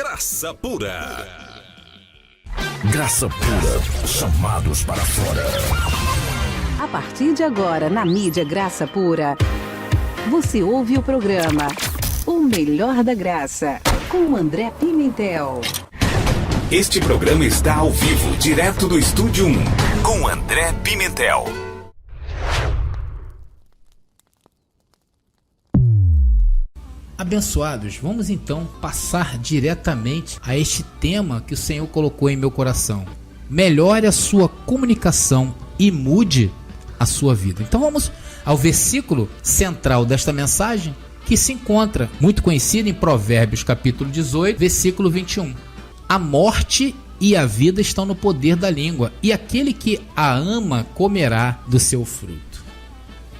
Graça Pura. Graça Pura, chamados para fora. A partir de agora, na mídia Graça Pura, você ouve o programa O Melhor da Graça, com André Pimentel. Este programa está ao vivo, direto do Estúdio 1, com André Pimentel. Abençoados, vamos então passar diretamente a este tema que o Senhor colocou em meu coração. Melhore a sua comunicação e mude a sua vida. Então vamos ao versículo central desta mensagem, que se encontra muito conhecido em Provérbios capítulo 18, versículo 21. A morte e a vida estão no poder da língua, e aquele que a ama comerá do seu fruto.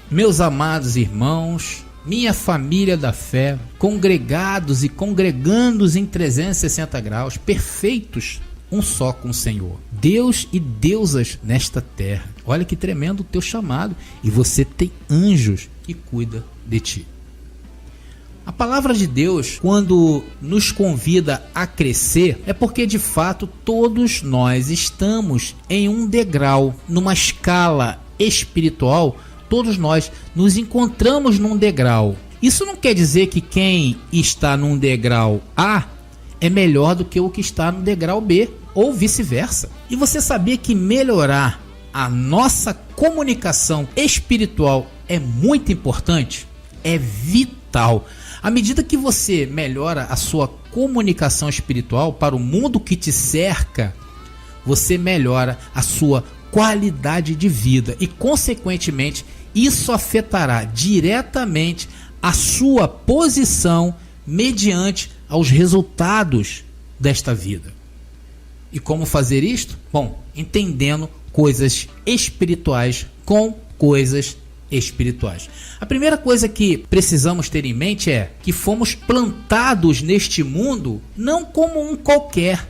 Meus amados irmãos, minha família da fé, congregados e congregandos em 360 graus, perfeitos, um só com o Senhor. Deus e deusas nesta terra. Olha que tremendo o teu chamado. E você tem anjos que cuidam de ti. A palavra de Deus, quando nos convida a crescer, é porque de fato todos nós estamos em um degrau, numa escala espiritual. Todos nós nos encontramos num degrau. Isso não quer dizer que quem está num degrau A é melhor do que o que está no degrau B, ou vice-versa. E você sabia que melhorar a nossa comunicação espiritual é muito importante? É vital. À medida que você melhora a sua comunicação espiritual para o mundo que te cerca, você melhora a sua qualidade de vida e, consequentemente, isso afetará diretamente a sua posição mediante aos resultados desta vida. E como fazer isto? Bom, entendendo coisas espirituais com coisas espirituais. A primeira coisa que precisamos ter em mente é que fomos plantados neste mundo não como um qualquer,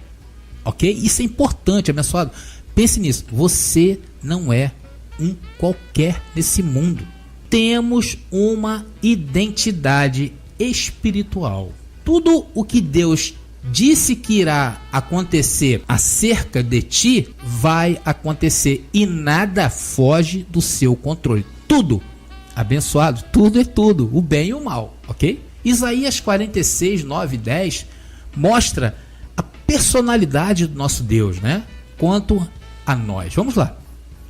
ok? Isso é importante, abençoado. Pense nisso, você não é um qualquer nesse mundo. Temos uma identidade espiritual. Tudo o que Deus disse que irá acontecer acerca de ti, vai acontecer e nada foge do seu controle. Tudo, abençoado, tudo é tudo, o bem e o mal, ok? Isaías 46, 9 e 10 mostra a personalidade do nosso Deus, né? Quanto a nós. Vamos lá.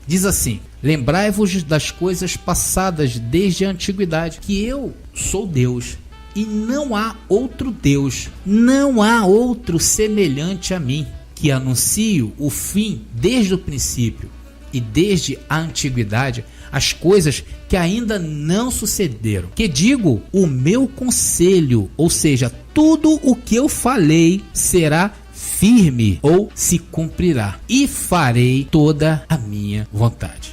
Diz assim: lembrai-vos das coisas passadas desde a antiguidade, que eu sou Deus e não há outro Deus, não há outro semelhante a mim, que anuncio o fim desde o princípio e desde a antiguidade as coisas que ainda não sucederam, que digo o meu conselho, ou seja, tudo o que eu falei será firme ou se cumprirá, e farei toda a minha vontade.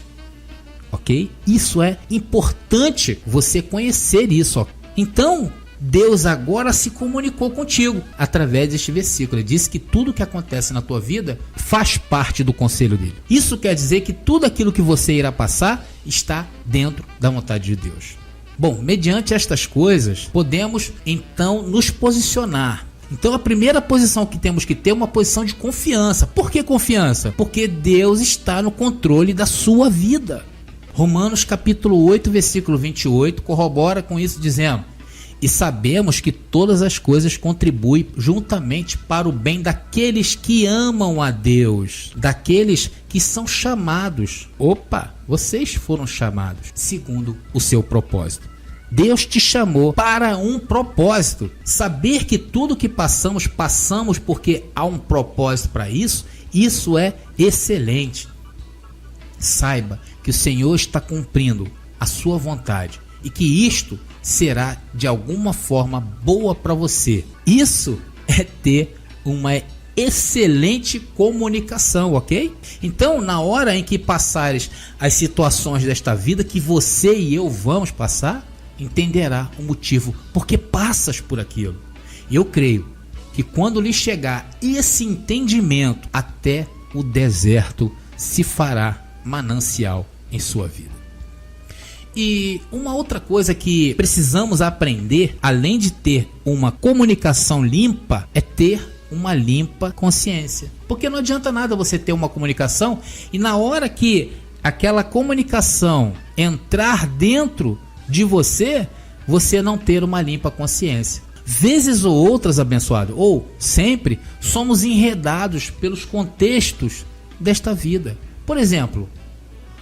Ok? Isso é importante você conhecer isso. Então, Deus agora se comunicou contigo através deste versículo. Ele disse que tudo que acontece na tua vida faz parte do conselho dele. Isso quer dizer que tudo aquilo que você irá passar está dentro da vontade de Deus. Bom, mediante estas coisas, podemos então nos posicionar. Então a primeira posição que temos que ter é uma posição de confiança. Por que confiança? Porque Deus está no controle da sua vida. Romanos capítulo 8, versículo 28 corrobora com isso, dizendo: e sabemos que todas as coisas contribuem juntamente para o bem daqueles que amam a Deus, daqueles que são chamados. Opa, vocês foram chamados segundo o seu propósito. Deus te chamou para um propósito. Saber que tudo que passamos porque há um propósito para isso, isso é excelente. Saiba que o Senhor está cumprindo a sua vontade e que isto será de alguma forma boa para você. Isso é ter uma excelente comunicação, ok? Então, na hora em que passares as situações desta vida que você e eu vamos passar, entenderá o motivo porque passas por aquilo. E eu creio que quando lhe chegar esse entendimento, até o deserto se fará manancial em sua vida. E uma outra coisa que precisamos aprender, além de ter uma comunicação limpa, é ter uma limpa consciência. Porque não adianta nada você ter uma comunicação e na hora que aquela comunicação entrar dentro de você, você não ter uma limpa consciência. Vezes ou outras, abençoado, ou sempre, somos enredados pelos contextos desta vida. Por exemplo,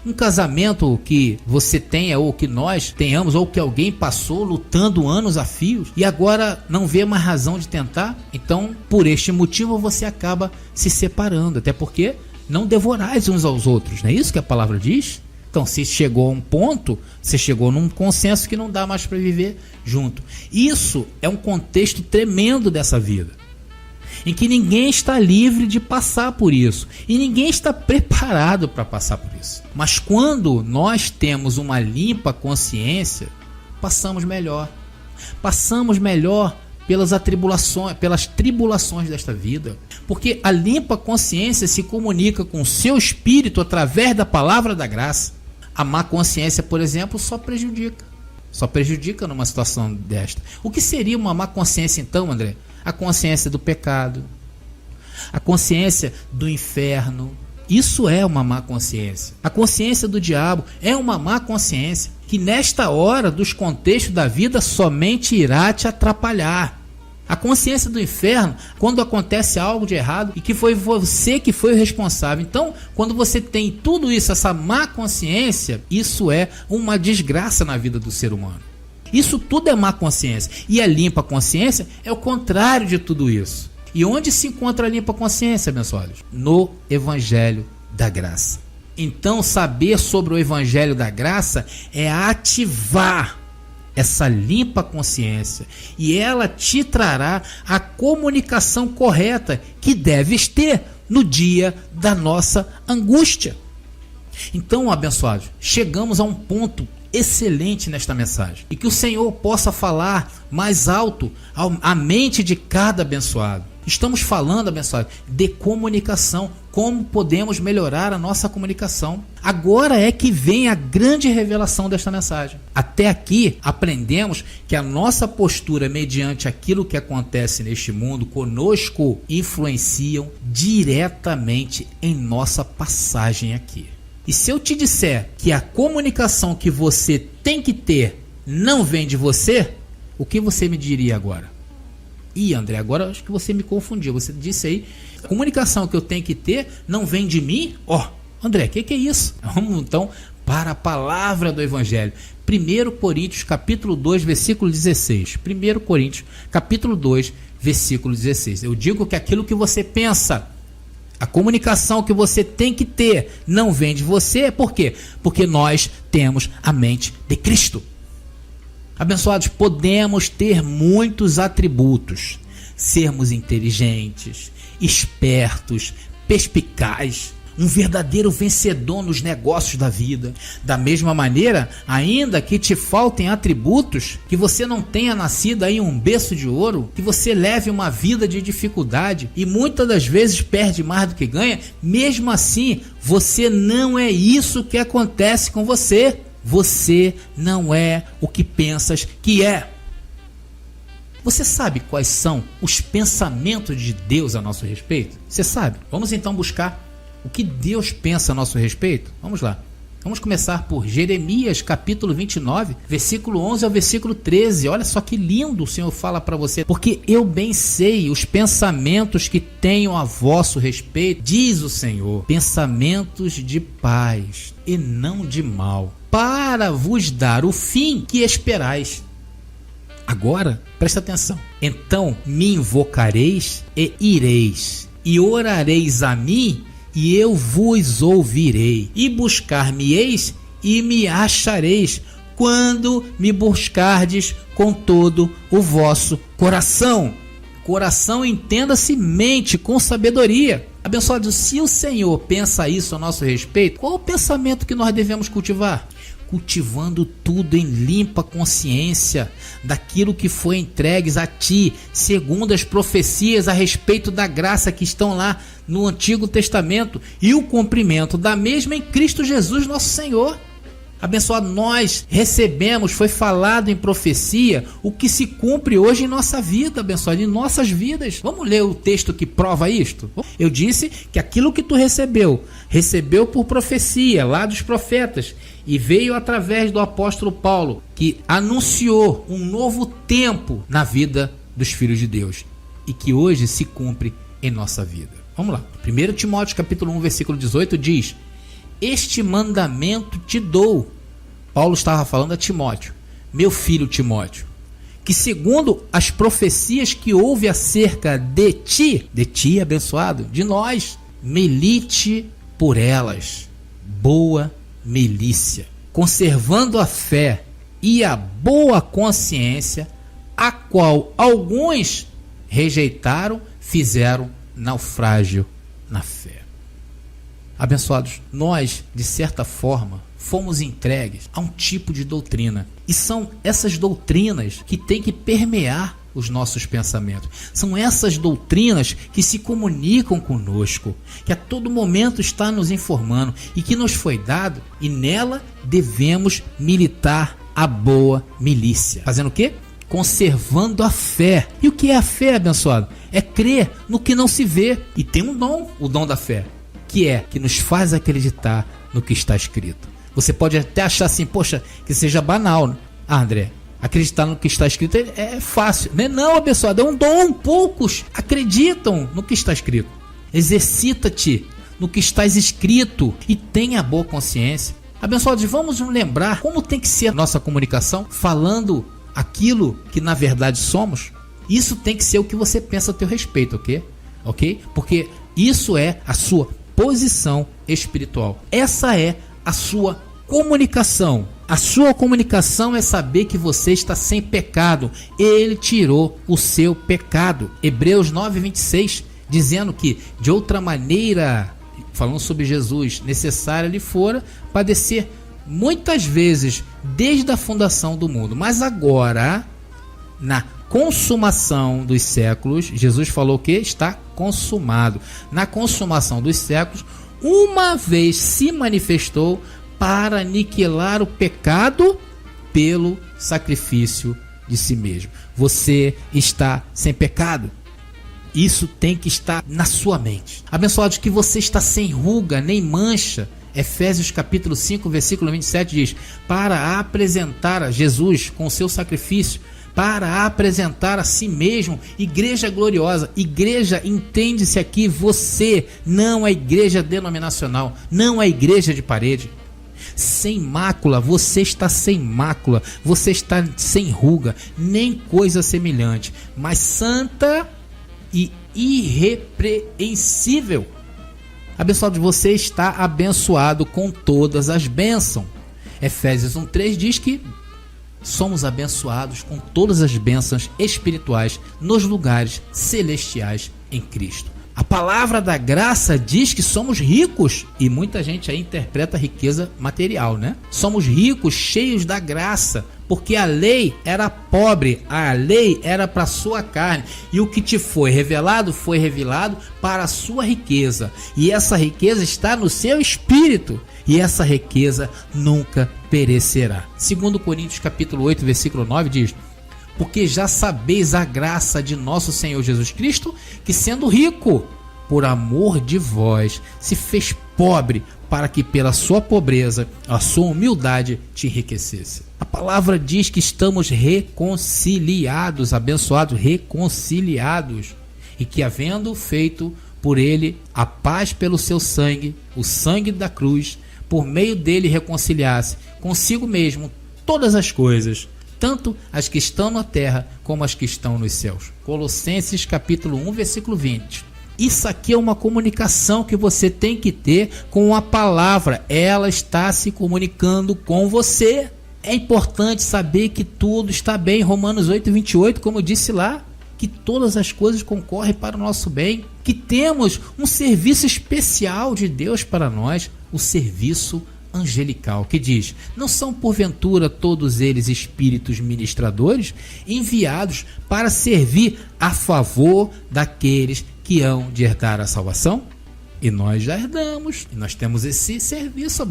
um casamento que você tenha, ou que nós tenhamos, ou que alguém passou lutando anos a fios e agora não vê mais razão de tentar, então por este motivo você acaba se separando, até porque não devorais uns aos outros, não é isso que a palavra diz? Então, se chegou a um ponto, você chegou num consenso que não dá mais para viver junto. Isso é um contexto tremendo dessa vida, em que ninguém está livre de passar por isso e ninguém está preparado para passar por isso. Mas quando nós temos uma limpa consciência, passamos melhor pelas tribulações desta vida, porque a limpa consciência se comunica com o seu espírito através da palavra da graça. A má consciência, por exemplo, só prejudica numa situação desta. O que seria uma má consciência então, André? A consciência do pecado, a consciência do inferno. Isso é uma má consciência. A consciência do diabo é uma má consciência que nesta hora dos contextos da vida somente irá te atrapalhar. A consciência do inferno, quando acontece algo de errado e que foi você que foi o responsável. Então, quando você tem tudo isso, essa má consciência, isso é uma desgraça na vida do ser humano. Isso tudo é má consciência. E a limpa consciência é o contrário de tudo isso. E onde se encontra a limpa consciência, abençoados? No Evangelho da Graça. Então, saber sobre o Evangelho da Graça é ativar essa limpa consciência, e ela te trará a comunicação correta que deves ter no dia da nossa angústia. Então, abençoados, chegamos a um ponto excelente nesta mensagem, e que o Senhor possa falar mais alto à mente de cada abençoado. Estamos falando, abençoado, de comunicação, como podemos melhorar a nossa comunicação. Agora é que vem a grande revelação desta mensagem. Até aqui aprendemos que a nossa postura mediante aquilo que acontece neste mundo conosco influenciam diretamente em nossa passagem aqui. E se eu te disser que a comunicação que você tem que ter não vem de você, o que você me diria agora? Ih, André, agora acho que você me confundiu. Você disse aí, a comunicação que eu tenho que ter não vem de mim? André, o que é isso? Vamos então para a palavra do Evangelho. 1 Coríntios capítulo 2, versículo 16. 1 Coríntios capítulo 2, versículo 16. Eu digo que aquilo que você pensa, a comunicação que você tem que ter, não vem de você. Por quê? Porque nós temos a mente de Cristo. Abençoados, podemos ter muitos atributos, sermos inteligentes, espertos, perspicazes, um verdadeiro vencedor nos negócios da vida. Da mesma maneira, ainda que te faltem atributos, que você não tenha nascido aí em um berço de ouro, que você leve uma vida de dificuldade e muitas das vezes perde mais do que ganha, mesmo assim, você não é isso que acontece com você. Você não é o que pensas que é. Você sabe quais são os pensamentos de Deus a nosso respeito? Você sabe? Vamos então buscar o que Deus pensa a nosso respeito? Vamos lá. Vamos começar por Jeremias capítulo 29, versículo 11 ao versículo 13. Olha só que lindo o Senhor fala para você. Porque eu bem sei os pensamentos que tenho a vosso respeito, diz o Senhor, pensamentos de paz e não de mal, para vos dar o fim que esperais. Agora, presta atenção. Então me invocareis e ireis, e orareis a mim, e eu vos ouvirei, e buscar-me-eis e me achareis, quando me buscardes com todo o vosso coração. Coração, entenda-se mente, com sabedoria. Abençoado, se o Senhor pensa isso a nosso respeito, qual o pensamento que nós devemos cultivar? Cultivando tudo em limpa consciência daquilo que foi entregues a ti, segundo as profecias a respeito da graça que estão lá no Antigo Testamento e o cumprimento da mesma em Cristo Jesus nosso Senhor. Abençoado, nós recebemos, foi falado em profecia, o que se cumpre hoje em nossa vida, abençoado, em nossas vidas. Vamos ler o texto que prova isto? Eu disse que aquilo que tu recebeu por profecia, lá dos profetas, e veio através do apóstolo Paulo, que anunciou um novo tempo na vida dos filhos de Deus, e que hoje se cumpre em nossa vida. Vamos lá. 1 Timóteo capítulo 1, versículo 18 diz: este mandamento te dou. Paulo estava falando a Timóteo, meu filho Timóteo, que segundo as profecias que houve acerca de ti, abençoado, de nós, milite por elas, boa milícia, conservando a fé e a boa consciência, a qual alguns rejeitaram, fizeram naufrágio na fé. Abençoados, nós, de certa forma, fomos entregues a um tipo de doutrina. E são essas doutrinas que têm que permear os nossos pensamentos. São essas doutrinas que se comunicam conosco, que a todo momento está nos informando e que nos foi dado, e nela devemos militar a boa milícia. Fazendo o quê? Conservando a fé. E o que é a fé, abençoado? É crer no que não se vê. E tem um dom, o dom da fé, que nos faz acreditar no que está escrito. Você pode até achar assim, poxa, que seja banal, né? André, acreditar no que está escrito é fácil. Não, abençoado, é um dom. Poucos acreditam no que está escrito. Exercita-te no que está escrito e tenha boa consciência. Abençoados, vamos nos lembrar como tem que ser a nossa comunicação, falando aquilo que na verdade somos. Isso tem que ser o que você pensa a teu respeito, ok? Porque isso é a sua posição espiritual. Essa é a sua comunicação. A sua comunicação é saber que você está sem pecado. Ele tirou o seu pecado. Hebreus 9:26, dizendo que de outra maneira, falando sobre Jesus, necessário lhe fora padecer muitas vezes desde a fundação do mundo. Mas agora, na consumação dos séculos, Jesus falou que está consumado. Na consumação dos séculos, uma vez se manifestou para aniquilar o pecado pelo sacrifício de si mesmo. Você está sem pecado. Isso tem que estar na sua mente. Abençoados, que você está sem ruga nem mancha. Efésios capítulo 5, versículo 27 diz: para apresentar a Jesus com o seu sacrifício, para apresentar a si mesmo, igreja gloriosa. Igreja, entende-se aqui, você, não a igreja denominacional, não a igreja de parede. Sem mácula, você está sem mácula, você está sem ruga, nem coisa semelhante, mas santa e irrepreensível. Abençoado, você está abençoado com todas as bênçãos. Efésios 1:3 diz que somos abençoados com todas as bênçãos espirituais nos lugares celestiais em Cristo. A palavra da graça diz que somos ricos, e muita gente aí interpreta riqueza material, né? Somos ricos, cheios da graça, porque a lei era pobre, a lei era para a sua carne, e o que te foi revelado para a sua riqueza, e essa riqueza está no seu espírito, e essa riqueza nunca perecerá. 2 Coríntios capítulo 8, versículo 9 diz: porque já sabeis a graça de nosso Senhor Jesus Cristo, que sendo rico, por amor de vós, se fez pobre, para que pela sua pobreza, a sua humildade te enriquecesse. A palavra diz que estamos reconciliados, abençoados, reconciliados, e que havendo feito por ele a paz pelo seu sangue, o sangue da cruz, por meio dele reconciliasse consigo mesmo todas as coisas, tanto as que estão na terra como as que estão nos céus. Colossenses capítulo 1, versículo 20. Isso aqui é uma comunicação que você tem que ter com a palavra. Ela está se comunicando com você. É importante saber que tudo está bem. Romanos 8:28, como eu disse lá, que todas as coisas concorrem para o nosso bem. Que temos um serviço especial de Deus para nós, o serviço angelical, que diz: não são porventura todos eles espíritos ministradores enviados para servir a favor daqueles que hão de herdar a salvação? E nós já herdamos, e nós temos esse serviço